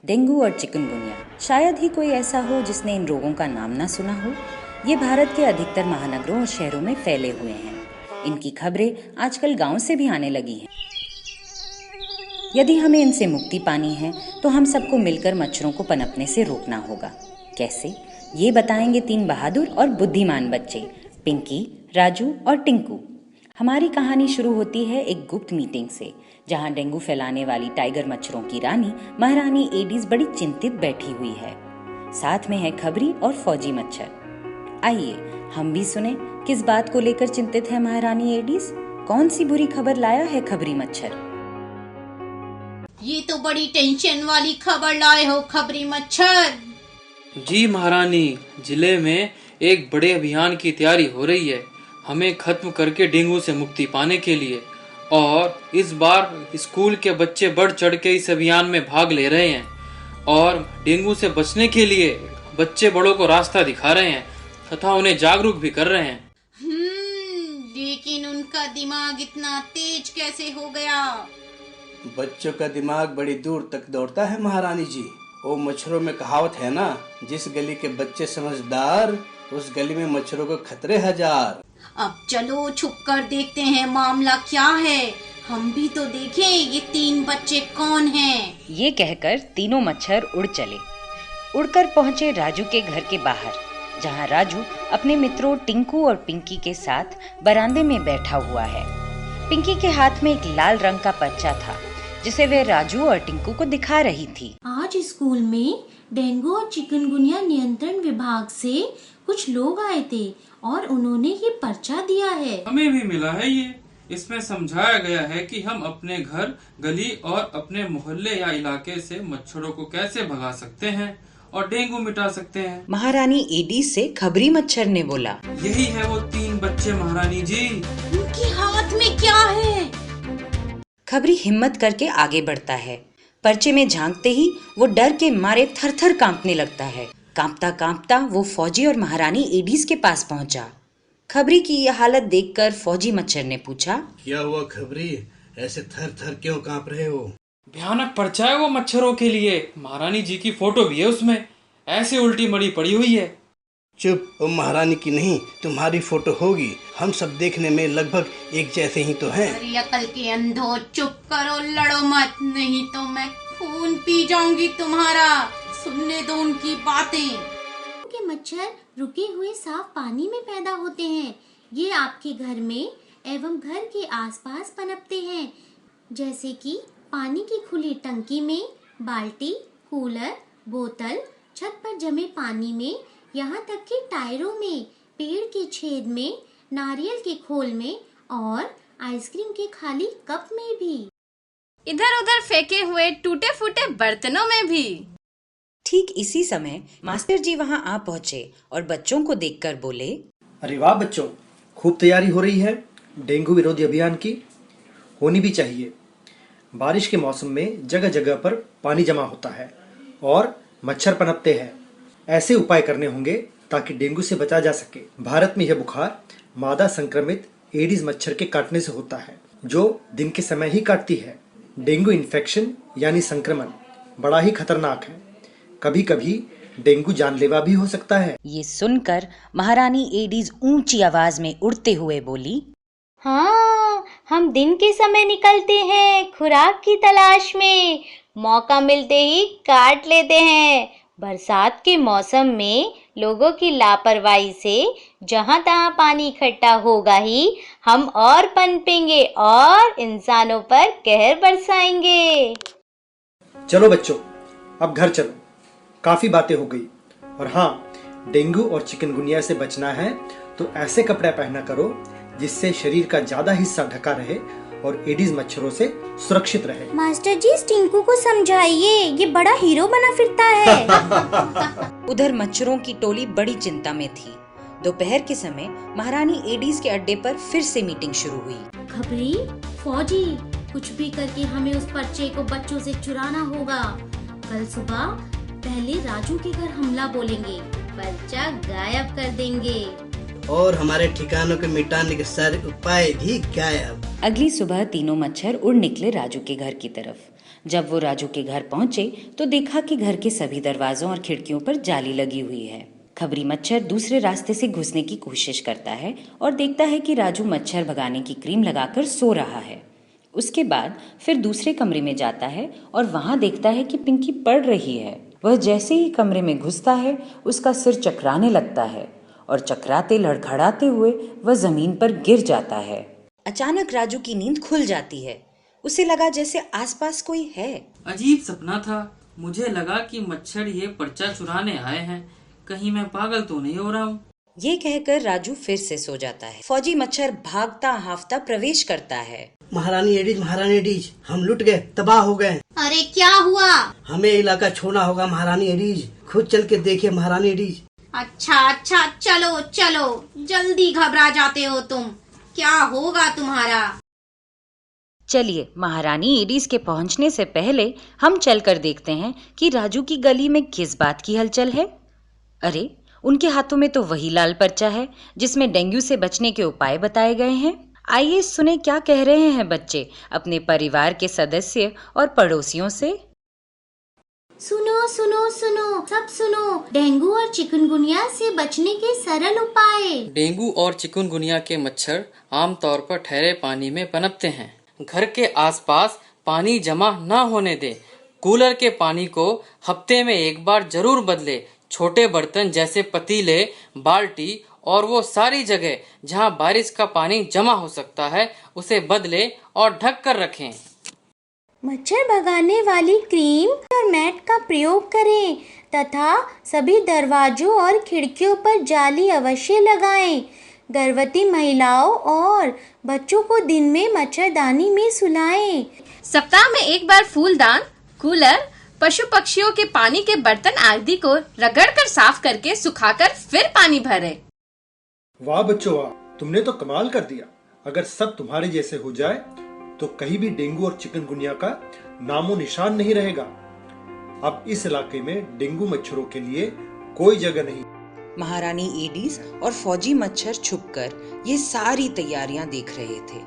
Dengue और chikungunya, शायद ही कोई ऐसा हो जिसने इन रोगों का नाम ना सुना हो। ये भारत के अधिकतर महानगरों और शहरों में फैले हुए हैं। इनकी खबरें आजकल गांव से भी आने लगी हैं। यदि हमें इनसे मुक्ति पानी है तो हम सबको मिलकर मच्छरों को पनपने से रोकना होगा। कैसे, ये बताएंगे 3 बहादुर और बुद्धिमान बच्चे, पिंकी, राजू और टिंकू। हमारी कहानी शुरू होती है एक गुप्त मीटिंग से, जहां डेंगू फैलाने वाली टाइगर मच्छरों की रानी महारानी एडीज बड़ी चिंतित बैठी हुई है। साथ में है खबरी और फौजी मच्छर। आइए हम भी सुने किस बात को लेकर चिंतित है महारानी एडीज। कौन सी बुरी खबर लाया है खबरी मच्छर? ये तो बड़ी टेंशन वाली खबर लाए हो खबरी मच्छर। जी महारानी, जिले में एक बड़े अभियान की तैयारी हो रही है, हमें खत्म करके डेंगू से मुक्ति पाने के लिए। और इस बार स्कूल के बच्चे बढ़ चढ़ के इस अभियान में भाग ले रहे हैं और डेंगू से बचने के लिए बच्चे बड़ों को रास्ता दिखा रहे हैं तथा उन्हें जागरूक भी कर रहे हैं। लेकिन उनका दिमाग इतना तेज कैसे हो गया? बच्चों का दिमाग बड़ी दूर तक दौड़ता है महारानी जी। वो मच्छरों में कहावत है ना, जिस गली के बच्चे समझदार उस गली में मच्छरों को खतरे हजार। अब चलो छुप कर देखते हैं मामला क्या है। हम भी तो देखें ये 3 बच्चे कौन हैं। ये कहकर तीनों मच्छर उड़ चले। उड़कर पहुंचे राजू के घर के बाहर, जहां राजू अपने मित्रों टिंकू और पिंकी के साथ बरामदे में बैठा हुआ है। पिंकी के हाथ में एक लाल रंग का पर्चा था, जिसे वे राजू और टिंकू को दिखा रही थी। आज स्कूल में डेंगू और चिकनगुनिया नियंत्रण विभाग से कुछ लोग आए थे और उन्होंने ये पर्चा दिया है। हमें भी मिला है ये। इसमें समझाया गया है कि हम अपने घर, गली और अपने मोहल्ले या इलाके से मच्छरों को कैसे भगा सकते हैं और डेंगू मिटा सकते हैं। महारानी एडीज से खबरी मच्छर ने बोला। यही है वो 3 बच्चे महारानी जी। उनके हाथ में क्या है? खबरी हिम्मत करके आगे बढ़ता है। पर्चे में झांकते ही वो डर के मारे थर-थर कांपने लगता है। कांपता कांपता वो फौजी और महारानी एडीज के पास पहुंचा। खबरी की यह हालत देखकर फौजी मच्छर ने पूछा, क्या हुआ खबरी, ऐसे थर-थर क्यों कांप रहे हो? भयानक पर्चा है वो मच्छरों के लिए। महारानी जी की फोटो भी है उसमें, ऐसे उल्टी मड़ी पड़ी हुई है। चुप, वो महारानी की नहीं तुम्हारी फोटो होगी। हम सब देखने में लगभग एक जैसे ही तो हैं। अरे अकल के अंधो, चुप करो, लड़ो मत, नहीं तो मैं खून पी जाऊंगी तुम्हारा। सुनने दो उनकी बातें। के मच्छर रुके हुए साफ पानी में पैदा होते हैं। ये आपके घर में एवं घर के आसपास पनपते हैं, जैसे कि पानी की खुली टंकी में, बाल्टी, कूलर, बोतल, छत पर जमे पानी में, यहाँ तक कि टायरों में, पेड़ के छेद में, नारियल के खोल में और आइसक्रीम के खाली कप में भी। इधर उधर फेंके हुए टूटे फूटे बर्तनों में भी। ठीक इसी समय मास्टर जी वहां आ पहुंचे और बच्चों को देखकर बोले, अरे वाह बच्चों, खूब तैयारी हो रही है डेंगू विरोधी अभियान की। होनी भी चाहिए। बारिश के मौसम में जगह जगह पर पानी जमा होता है और मच्छर पनपते हैं। ऐसे उपाय करने होंगे ताकि डेंगू से बचा जा सके। भारत में यह बुखार मादा संक्रमित एडीज मच्छर के काटने से होता है, जो दिन के समय ही काटती है। डेंगू इन्फेक्शन यानी संक्रमण बड़ा ही खतरनाक है। कभी कभी डेंगू जानलेवा भी हो सकता है। ये सुनकर महारानी एडीज ऊंची आवाज में उड़ते हुए बोली, हाँ, हम दिन के समय निकलते हैं खुराक की तलाश में, मौका मिलते ही काट लेते हैं। बरसात के मौसम में लोगों की लापरवाही से जहाँ तहाँ पानी इकट्ठा होगा ही, हम और पनपेंगे और इंसानों पर कहर बरसाएंगे। चलो बच्चों, अब घर चलो। काफी बातें हो गई। और हाँ, डेंगू और चिकनगुनिया से बचना है तो ऐसे कपड़े पहना करो जिससे शरीर का ज्यादा हिस्सा ढका रहे और एडीज मच्छरों से सुरक्षित रहे। मास्टर जी, टिंकू को समझाइए, ये बड़ा हीरो बना फिरता है। उधर मच्छरों की टोली बड़ी चिंता में थी। दोपहर के समय महारानी एडीज के अड्डे पर फिर से मीटिंग शुरू हुई। खबरी, फौजी, कुछ भी करके हमें उस पर्चे को बच्चों से चुराना होगा। कल सुबह पहले राजू के घर हमला बोलेंगे, पर्चा गायब कर देंगे और हमारे ठिकानों को मिटाने के सारे उपाय भी गायब। अगली सुबह तीनों मच्छर उड़ निकले राजू के घर की तरफ। जब वो राजू के घर पहुंचे तो देखा कि घर के सभी दरवाजों और खिड़कियों पर जाली लगी हुई है। खबरी मच्छर दूसरे रास्ते से घुसने की कोशिश करता है और देखता है कि राजू मच्छर भगाने की क्रीम लगाकर सो रहा है। उसके बाद फिर दूसरे कमरे में जाता है और वहां देखता है कि पिंकी पड़ रही है। वह जैसे ही कमरे में घुसता है उसका सिर चकराने लगता है और चकराते लड़खड़ाते हुए वह जमीन पर गिर जाता है। अचानक राजू की नींद खुल जाती है। उसे लगा जैसे आसपास कोई है। अजीब सपना था। मुझे लगा कि मच्छर ये पर्चा चुराने आए हैं। कहीं मैं पागल तो नहीं हो रहा हूँ। ये कहकर राजू फिर से सो जाता है। फौजी मच्छर भागता हाफता प्रवेश करता है। महारानी एडीज, हम लुट गए, तबाह हो गए। अरे क्या हुआ? हमें इलाका छोड़ना होगा महारानी एडीज। खुद चल के देखिए महारानी एडीज। अच्छा चलो चलो, जल्दी घबरा जाते हो तुम। क्या होगा तुम्हारा? चलिए, महारानी एडीज के पहुंचने से पहले हम चलकर देखते हैं कि राजू की गली में किस बात की हलचल है। अरे, उनके हाथों में तो वही लाल पर्चा है जिसमें डेंगू से बचने के उपाय बताए गए हैं। आइए सुने क्या कह रहे हैं बच्चे अपने परिवार के सदस्य और पड़ोसियों से। सुनो सुनो सुनो, सब सुनो, डेंगू और चिकनगुनिया से बचने के सरल उपाय। डेंगू और चिकनगुनिया के मच्छर आमतौर पर ठहरे पानी में पनपते हैं। घर के आसपास पानी जमा न होने दें। कूलर के पानी को हफ्ते में एक बार जरूर बदले। छोटे बर्तन जैसे पतीले, बाल्टी और वो सारी जगह जहां बारिश का पानी जमा हो सकता है उसे बदले और ढक कर रखें। मच्छर भगाने वाली क्रीम और मैट का प्रयोग करें तथा सभी दरवाजों और खिड़कियों पर जाली अवश्य लगाएं। गर्भवती महिलाओं और बच्चों को दिन में मच्छरदानी में सुलाएं। सप्ताह में एक बार फूलदान, कूलर, पशु पक्षियों के पानी के बर्तन आदि को रगड़कर साफ करके सुखाकर फिर पानी भरें। वाह बच्चों वाह, तुमने तो कमाल कर दिया। अगर सब तुम्हारे जैसे हो जाए तो कहीं भी डेंगू और चिकनगुनिया का नामो निशान नहीं रहेगा। अब इस इलाके में डेंगू मच्छरों के लिए कोई जगह नहीं। महारानी एडीज और फौजी मच्छर छुपकर ये सारी तैयारियां देख रहे थे।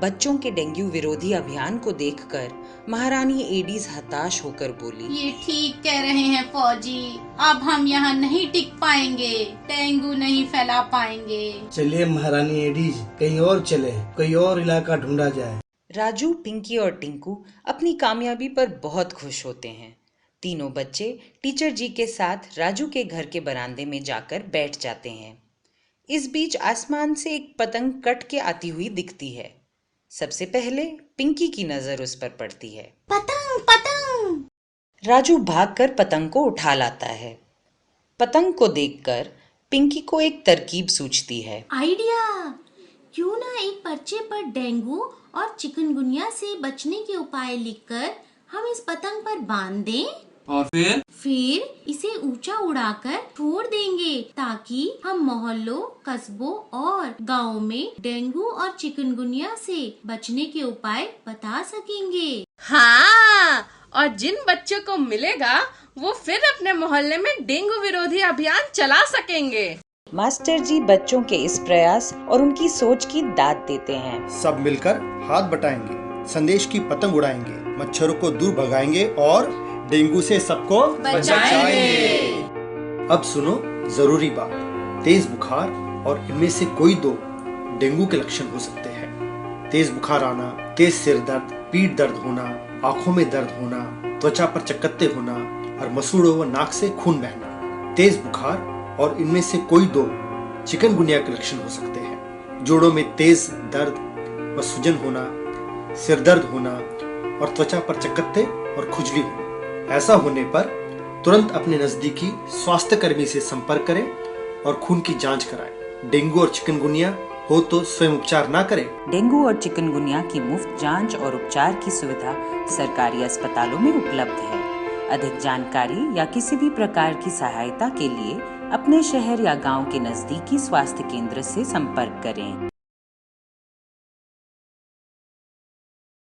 बच्चों के डेंगू विरोधी अभियान को देखकर महारानी एडीज हताश होकर बोली, ये ठीक कह रहे हैं फौजी, अब हम यहाँ नहीं टिक पाएंगे, डेंगू नहीं फैला पाएंगे। चलिए महारानी एडीज, कहीं और चले, कोई और इलाका ढूंढा जाए। राजू, पिंकी और टिंकू अपनी कामयाबी पर बहुत खुश होते हैं। तीनों बच्चे टीचर जी के साथ राजू के घर के बरामदे में जाकर बैठ जाते हैं। इस बीच आसमान से एक पतंग कट के आती हुई दिखती है। सबसे पहले पिंकी की नजर उस पर पड़ती है। पतंग पतंग! राजू भागकर पतंग को उठा लाता है। पतंग को देखकर पिंकी को एक तरकीब सूझती है। आइडिया! क्यों ना एक पर्चे पर डेंगू और चिकनगुनिया से बचने के उपाय लिखकर हम इस पतंग पर बांध दें और फिर इसे ऊंचा उड़ाकर छोड़ देंगे ताकि हम मोहल्लों, कस्बों और गाँव में डेंगू और चिकनगुनिया से बचने के उपाय बता सकेंगे। हाँ, और जिन बच्चों को मिलेगा वो फिर अपने मोहल्ले में डेंगू विरोधी अभियान चला सकेंगे। मास्टर जी बच्चों के इस प्रयास और उनकी सोच की दाद देते हैं। सब मिलकर हाथ बटाएंगे, संदेश की पतंग उड़ाएंगे, मच्छरों को दूर भगाएंगे और डेंगू से सबको बचाएंगे। अब सुनो जरूरी बात, तेज बुखार और इनमें से कोई दो डेंगू के लक्षण हो सकते हैं। तेज बुखार आना, तेज सिर दर्द, पीठ दर्द होना, आंखों में दर्द होना, त्वचा पर चकत्ते होना और मसूड़ों व नाक से खून बहना। तेज बुखार और इनमें से कोई दो चिकनगुनिया के लक्षण हो सकते हैं। जोड़ों में तेज दर्द व सूजन होना, सिर दर्द होना और त्वचा पर चकत्ते और खुजली होना। ऐसा होने पर तुरंत अपने नजदीकी स्वास्थ्य कर्मी से संपर्क करें और खून की जांच कराएं। डेंगू और चिकनगुनिया हो तो स्वयं उपचार ना करें। डेंगू और चिकनगुनिया की मुफ्त जांच और उपचार की सुविधा सरकारी अस्पतालों में उपलब्ध है। अधिक जानकारी या किसी भी प्रकार की सहायता के लिए अपने शहर या गांव के नजदीकी स्वास्थ्य केंद्र से संपर्क करें।